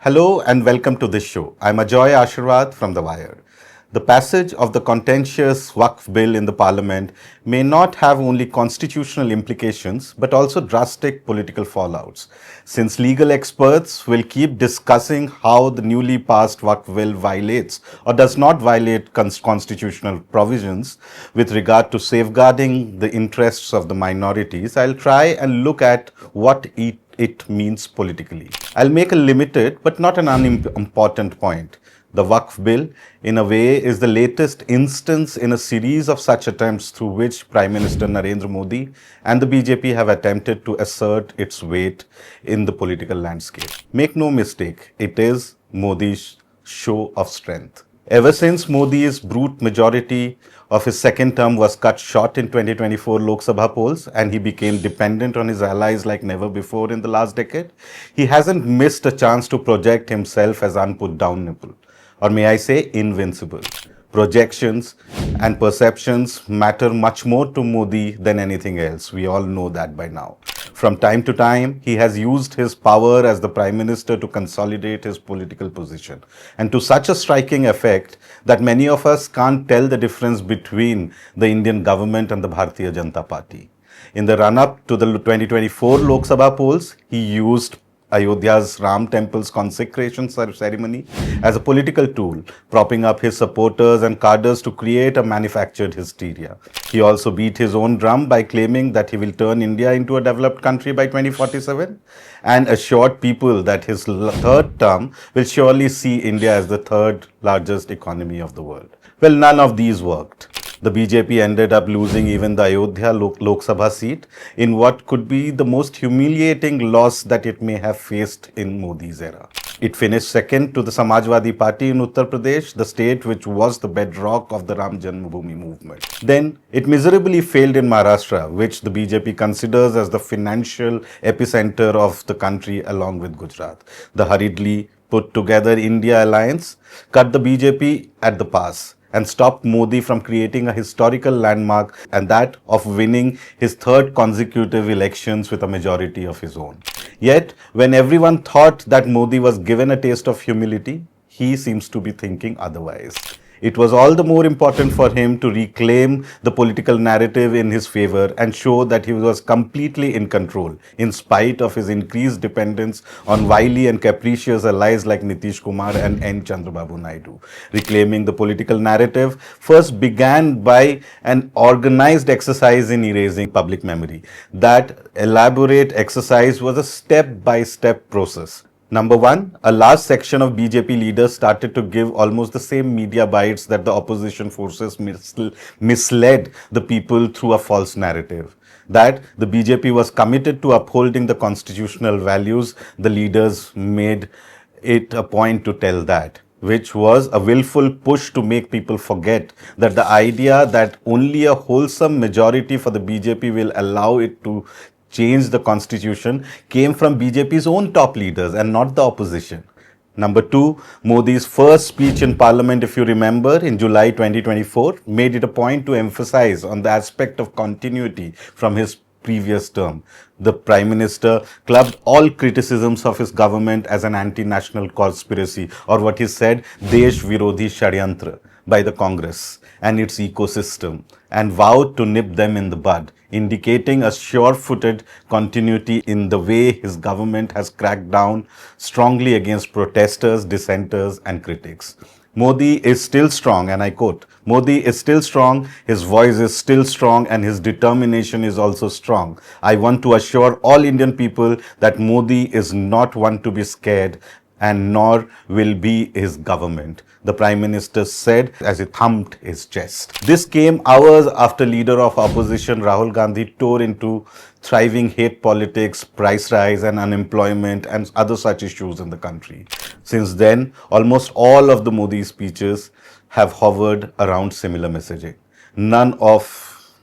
Hello and welcome to this show. I'm Ajoy Ashirwad from The Wire. The passage of the contentious Waqf Bill in the Parliament may not have only constitutional implications but also drastic political fallouts, since legal experts will keep discussing how the newly passed Waqf Bill violates or does not violate constitutional provisions with regard to safeguarding the interests of the minorities. I'll try and look at what it means politically. I'll make a limited but not an unimportant point. The Waqf Bill, in a way, is the latest instance in a series of such attempts through which Prime Minister Narendra Modi and the BJP have attempted to assert its weight in the political landscape. Make no mistake, it is Modi's show of strength. Ever since Modi's brute majority of his second term was cut short in 2024 Lok Sabha polls and he became dependent on his allies like never before in the last decade, he hasn't missed a chance to project himself as unputdownable, or may I say invincible. Projections and perceptions matter much more to Modi than anything else. We all know that by now. From time to time, he has used his power as the Prime Minister to consolidate his political position, and to such a striking effect that many of us can't tell the difference between the Indian government and the Bharatiya Janata Party. In the run-up to the 2024 Lok Sabha polls, he used Ayodhya's Ram Temple's consecration ceremony as a political tool, propping up his supporters and cadres to create a manufactured hysteria. He also beat his own drum by claiming that he will turn India into a developed country by 2047 and assured people that his third term will surely see India as the third largest economy of the world. Well, none of these worked. The BJP ended up losing even the Ayodhya Lok Sabha seat in what could be the most humiliating loss that it may have faced in Modi's era. It finished second to the Samajwadi Party in Uttar Pradesh, the state which was the bedrock of the Ram Janmabhoomi movement. Then it miserably failed in Maharashtra, which the BJP considers as the financial epicenter of the country along with Gujarat. The hurriedly put together India alliance cut the BJP at the pass and stopped Modi from creating a historical landmark, and that of winning his third consecutive elections with a majority of his own. Yet, when everyone thought that Modi was given a taste of humility, he seems to be thinking otherwise. It was all the more important for him to reclaim the political narrative in his favor and show that he was completely in control, in spite of his increased dependence on wily and capricious allies like Nitish Kumar and N. Chandrababu Naidu. Reclaiming the political narrative first began by an organized exercise in erasing public memory. That elaborate exercise was a step-by-step process. Number one, a large section of BJP leaders started to give almost the same media bites that the opposition forces misled the people through a false narrative. That the BJP was committed to upholding the constitutional values, the leaders made it a point to tell that, which was a willful push to make people forget that the idea that only a wholesome majority for the BJP will allow it to change the constitution came from BJP's own top leaders and not the opposition. Number two, Modi's first speech in Parliament, if you remember, in July 2024, made it a point to emphasize on the aspect of continuity from his previous term. The Prime Minister clubbed all criticisms of his government as an anti-national conspiracy, or what he said, Desh Virodhi Shadyantra, by the Congress and its ecosystem, and vowed to nip them in the bud, indicating a sure-footed continuity in the way his government has cracked down strongly against protesters, dissenters and critics. Modi is still strong, and I quote, Modi is still strong, his voice is still strong, and his determination is also strong. I want to assure all Indian people that Modi is not one to be scared, and nor will be his government, the Prime Minister said as he thumped his chest. This came hours after leader of opposition Rahul Gandhi tore into thriving hate politics, price rise and unemployment and other such issues in the country. Since then, almost all of the Modi speeches have hovered around similar messaging. None of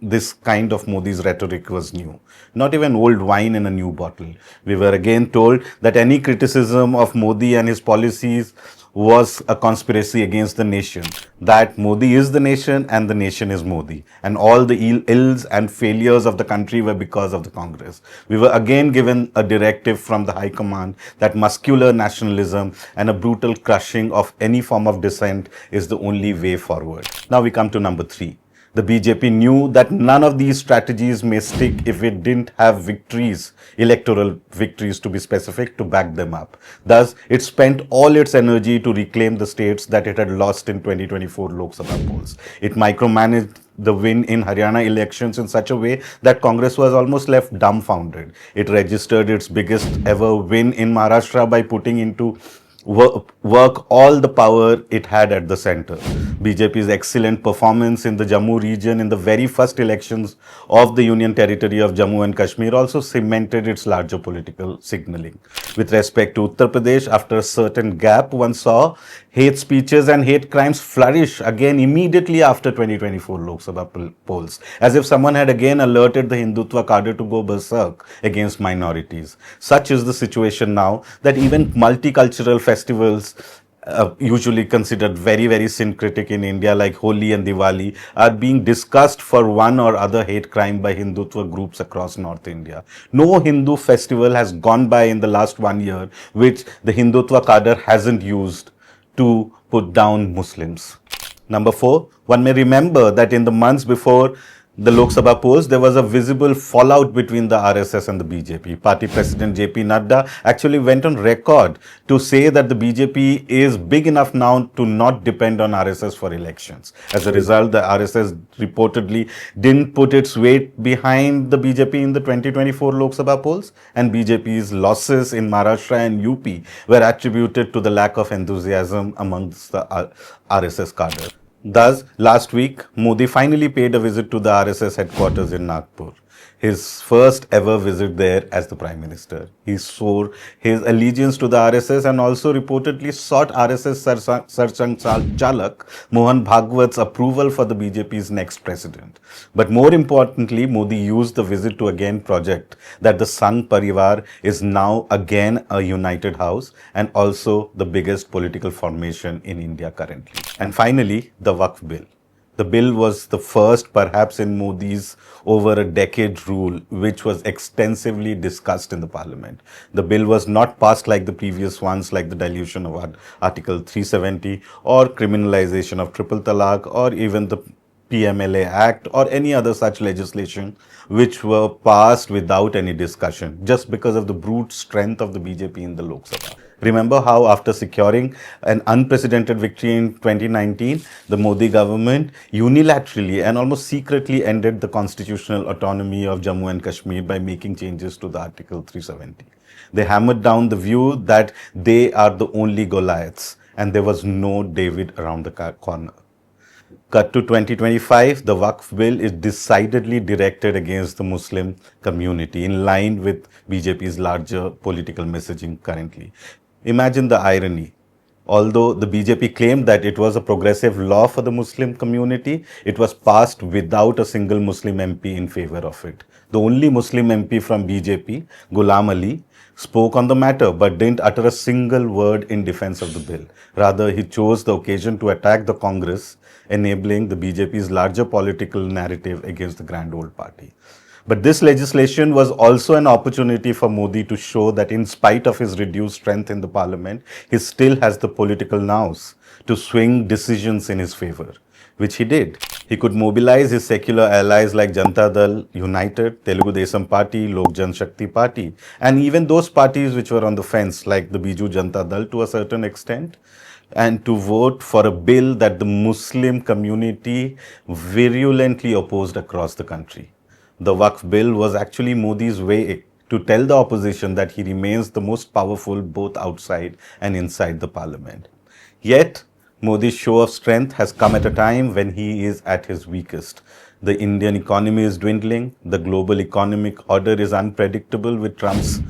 this kind of Modi's rhetoric was new. Not even old wine in a new bottle. We were again told that any criticism of Modi and his policies was a conspiracy against the nation, that Modi is the nation and the nation is Modi. And all the ills and failures of the country were because of the Congress. We were again given a directive from the High Command that muscular nationalism and a brutal crushing of any form of dissent is the only way forward. Now we come to number 3. The BJP knew that none of these strategies may stick if it didn't have victories, electoral victories to be specific, to back them up. Thus, it spent all its energy to reclaim the states that it had lost in 2024 Lok Sabha polls. It micromanaged the win in Haryana elections in such a way that Congress was almost left dumbfounded. It registered its biggest ever win in Maharashtra by putting into work all the power it had at the center. BJP's excellent performance in the Jammu region in the very first elections of the Union Territory of Jammu and Kashmir also cemented its larger political signaling. With respect to Uttar Pradesh, after a certain gap, one saw hate speeches and hate crimes flourish again immediately after 2024 Lok Sabha polls, as if someone had again alerted the Hindutva cadre to go berserk against minorities. Such is the situation now that even multicultural festivals usually considered very, very syncretic in India, like Holi and Diwali, are being discussed for one or other hate crime by Hindutva groups across North India. No Hindu festival has gone by in the last 1 year which the Hindutva cadre hasn't used to put down Muslims. Number 4, one may remember that in the months before the Lok Sabha polls, there was a visible fallout between the RSS and the BJP. Party President JP Nadda actually went on record to say that the BJP is big enough now to not depend on RSS for elections. As a result, the RSS reportedly didn't put its weight behind the BJP in the 2024 Lok Sabha polls, and BJP's losses in Maharashtra and UP were attributed to the lack of enthusiasm amongst the RSS cadre. Thus, last week, Modi finally paid a visit to the RSS headquarters in Nagpur, his first ever visit there as the Prime Minister. He swore his allegiance to the RSS and also reportedly sought RSS Sarsanghchalak Mohan Bhagwat's approval for the BJP's next president. But more importantly, Modi used the visit to again project that the Sangh Parivar is now again a united house and also the biggest political formation in India currently. And finally, the Waqf Bill. The bill was the first, perhaps in Modi's over a decade rule, which was extensively discussed in the parliament. The bill was not passed like the previous ones, like the dilution of Article 370 or criminalization of triple talaq or even the PMLA Act or any other such legislation which were passed without any discussion just because of the brute strength of the BJP in the Lok Sabha. Remember how after securing an unprecedented victory in 2019, the Modi government unilaterally and almost secretly ended the constitutional autonomy of Jammu and Kashmir by making changes to the Article 370. They hammered down the view that they are the only Goliaths and there was no David around the corner. Cut to 2025, the Waqf Bill is decidedly directed against the Muslim community in line with BJP's larger political messaging currently. Imagine the irony. Although the BJP claimed that it was a progressive law for the Muslim community, it was passed without a single Muslim MP in favor of it. The only Muslim MP from BJP, Ghulam Ali, spoke on the matter but didn't utter a single word in defense of the bill. Rather, he chose the occasion to attack the Congress, enabling the BJP's larger political narrative against the grand old party. But this legislation was also an opportunity for Modi to show that in spite of his reduced strength in the parliament, he still has the political nous to swing decisions in his favor, which he did. He could mobilize his secular allies like Janata Dal United, Telugu Desam Party, Lok Jan Shakti Party, and even those parties which were on the fence like the Biju Janata Dal to a certain extent, and to vote for a bill that the Muslim community virulently opposed across the country. The Waqf Bill was actually Modi's way to tell the opposition that he remains the most powerful both outside and inside the parliament. Yet, Modi's show of strength has come at a time when he is at his weakest. The Indian economy is dwindling, the global economic order is unpredictable with Trump's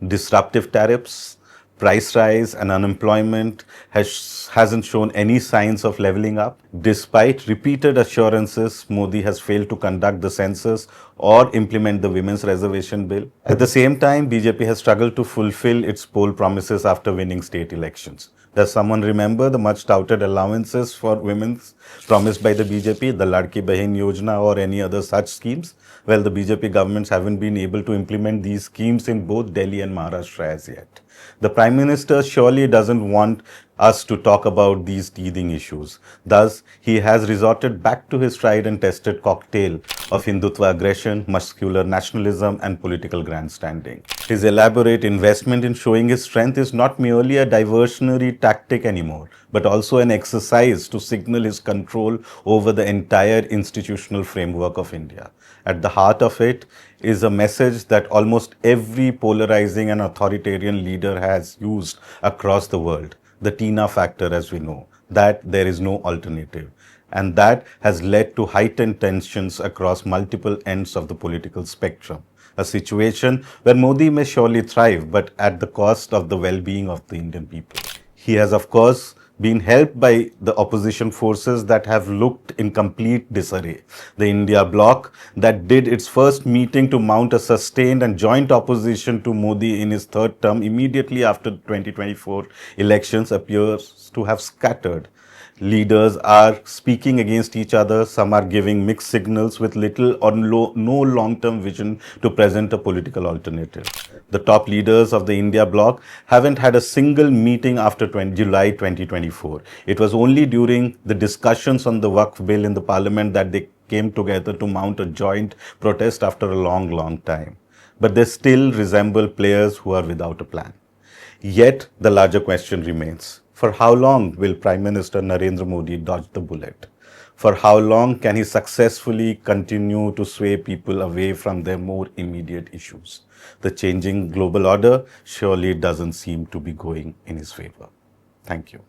disruptive tariffs, Price rise and unemployment hasn't shown any signs of leveling up. Despite repeated assurances, Modi has failed to conduct the census or implement the Women's Reservation Bill. At the same time, BJP has struggled to fulfill its poll promises after winning state elections. Does someone remember the much touted allowances for women promised by the BJP, the Ladki Bahin Yojana or any other such schemes? Well, the BJP governments haven't been able to implement these schemes in both Delhi and Maharashtra as yet. The Prime Minister surely doesn't want us to talk about these teething issues. Thus, he has resorted back to his tried and tested cocktail of Hindutva aggression, muscular nationalism, and political grandstanding. His elaborate investment in showing his strength is not merely a diversionary tactic anymore, but also an exercise to signal his control over the entire institutional framework of India. At the heart of it is a message that almost every polarizing and authoritarian leader has used across the world, the Tina factor, as we know, that there is no alternative. And that has led to heightened tensions across multiple ends of the political spectrum. A situation where Modi may surely thrive, but at the cost of the well-being of the Indian people. He has, of course, been helped by the opposition forces that have looked in complete disarray. The India bloc that did its first meeting to mount a sustained and joint opposition to Modi in his third term immediately after 2024 elections appears to have scattered. Leaders are speaking against each other. Some are giving mixed signals with little or no long-term vision to present a political alternative. The top leaders of the India bloc haven't had a single meeting after July 2024. It was only during the discussions on the Waqf Bill in the parliament that they came together to mount a joint protest after a long time. But they still resemble players who are without a plan. Yet, the larger question remains. For how long will Prime Minister Narendra Modi dodge the bullet? For how long can he successfully continue to sway people away from their more immediate issues? The changing global order surely doesn't seem to be going in his favor. Thank you.